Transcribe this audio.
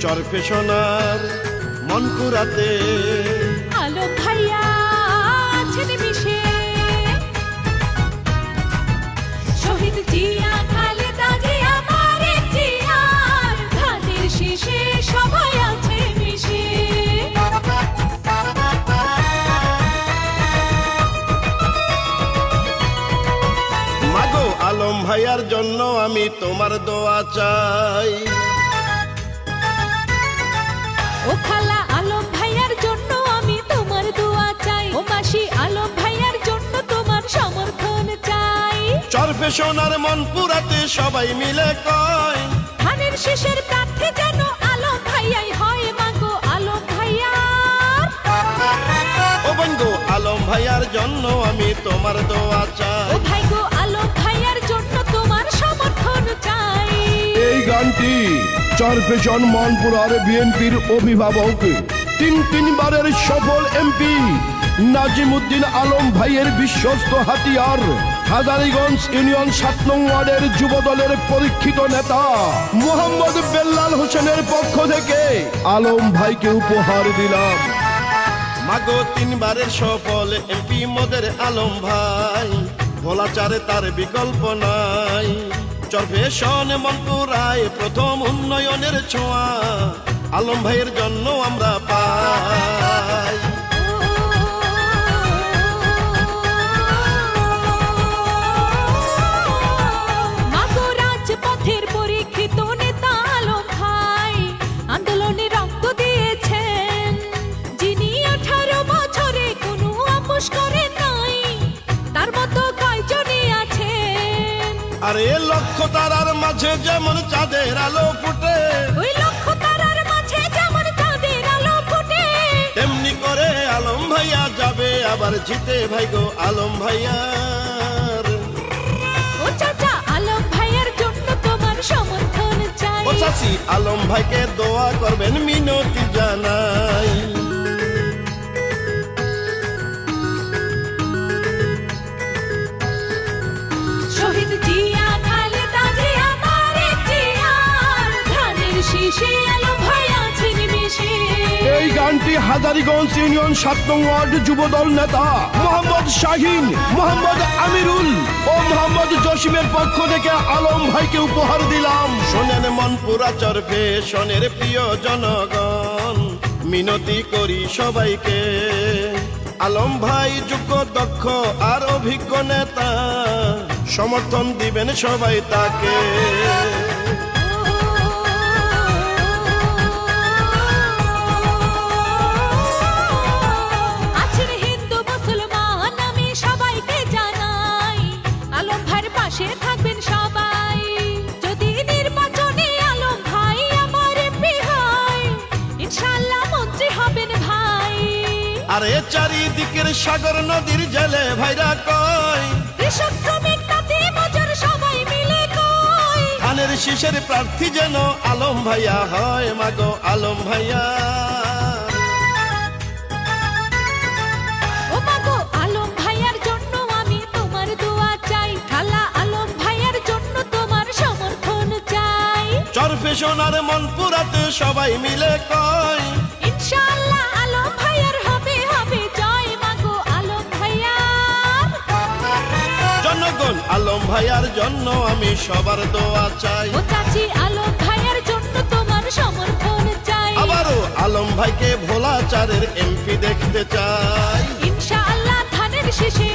চরফে সোনার মনপুরাতে আলম ভাইয়া আছেন মিশে, শহীদ জিয়া খালেদা জিয়া মারেক জিয়ার ধানের শীষে সবাই আছে মিশে। মাগো আলম ভাইয়ার জন্য আমি তোমার দোয়া চাই। ও খালা আলম ভাইয়ার জন্য আমি তোমার দোয়া চাই, ও মাসি আলম ভাইয়ার জন্য তোমার সমর্থন চাই। চরফে সোনার মনপুরাতে সবাই মিলে কয় ধানের শীষের প্রার্থী যেন আলম ভাইয়াই হয়। মাগো আলম ভাইয়ার, ও বন্ধু আলম ভাইয়ার জন্য আমি তোমার দোয়া ও চাই। ভাই গো আলম ভাইয়ার জন্য তোমার সমর্থন চাই। এই গানটি চরফেশন মনপুরার বিএনপির অভিভাবক তিনবারের সফল এমপি নাজিমউদ্দিন আলম ভাইয়ের বিশ্বস্ত হাতিয়ার হাজারীগঞ্জ ইউনিয়ন ৭ নং ওয়ার্ডের যুবদলের পরীক্ষিত নেতা মোহাম্মদ বেল্লাল হোসেনের পক্ষ থেকে আলম ভাইকে উপহার দিলাম। মাগো ৩ বারের সফল এমপি মোদের আলম ভাই, ভোলাচারে তার বিকল্প নাই। চরফেশন মনপুরায় প্রথম উন্নয়নের ছোঁয়া আলম ভাইয়ের জন্য আমরা পাই। মাগো রাজপথের পরীক্ষিত নেতা আলম ভাই আন্দোলনে রক্ত দিয়েছেন, যিনি 18 বছরে কোনো আপোষ করে নাই, তার মতো কয়জনই আছেন। আরে লক্ষ তারার মাঝে যেমন চাঁদের আলো ফুটে, ওই লক্ষ তারার মাঝে যেমন চাঁদের আলো ফুটে, তেমনি করে আলম ভাইয়া যাবে আবার জিতে ভাই গো আলম ভাইয়ার। ও চাচা আলম ভাইয়ের জন্য তোমার সমর্থন চাই। ও চাচি আলম ভাইকে দোয়া করবেন মিনতি জানাই। শহীদ জিয়া খালেদা জিয়া মারেক জিয়ার ধানের শীষে আলম ভাই আছেন মিশে। এই গানটি হাজারীগঞ্জ ইউনিয়ন ৭ নং ওয়ার্ড যুবদল নেতা মোহাম্মদ শাহিন, মোহাম্মদ আমিরুল ও মোহাম্মদ জসিমের পক্ষ থেকে আলম ভাইকে উপহার দিলাম। শোনেন মনপুরা চরফেশনের প্রিয় জনগণ, মিনতি করি সবাইকে আলম ভাই যোগ্য দক্ষ আর অভিজ্ঞ নেতা, সমর্থন দিবেন সবাই তাকে। আছেন হিন্দু মুসলমান আমি সবাইকে জানাই, আলম ভাইয়ের পাশে থাকবেন সবাই। যদি নির্বাচনে আলম ভাই আমার এমপি হয়, ইনশাআল্লাহ মন্ত্রী হবেন ভাই। আরে চারিদিকের সাগর নদীর জেলে ভাইরা কয়, কৃষক শ্রমিক তাঁতি মজুর সবাই মিলে কয়, ধানের শীষের প্রার্থী যেন আলম ভাইয়া হয়। মাগো আলম ভাইয়া, ও মাগো আলম ভাইয়ার জন্য আমি তোমার দোয়া চাই, খালা আলম ভাইয়ার জন্য তোমার সমর্থন চাই। চরফেশন আর মনপুরাতে সবাই মিলে কয়, ইনশাআল্লাহ আলম ভাইয়ার হবে হবে জয়। মাগো আলম ভাইয়ার, জনগণ আলম ভাইয়ার জন্য আমি সবার দোয়া চাই। ও চাচি আলম ভাইয়ার জন্য তোমার সমর্থন চাই। আবারও আলম ভাইকে ভোলাচারের এমপি দেখতে চাই। ইনশাআল্লাহ ধানের শীষে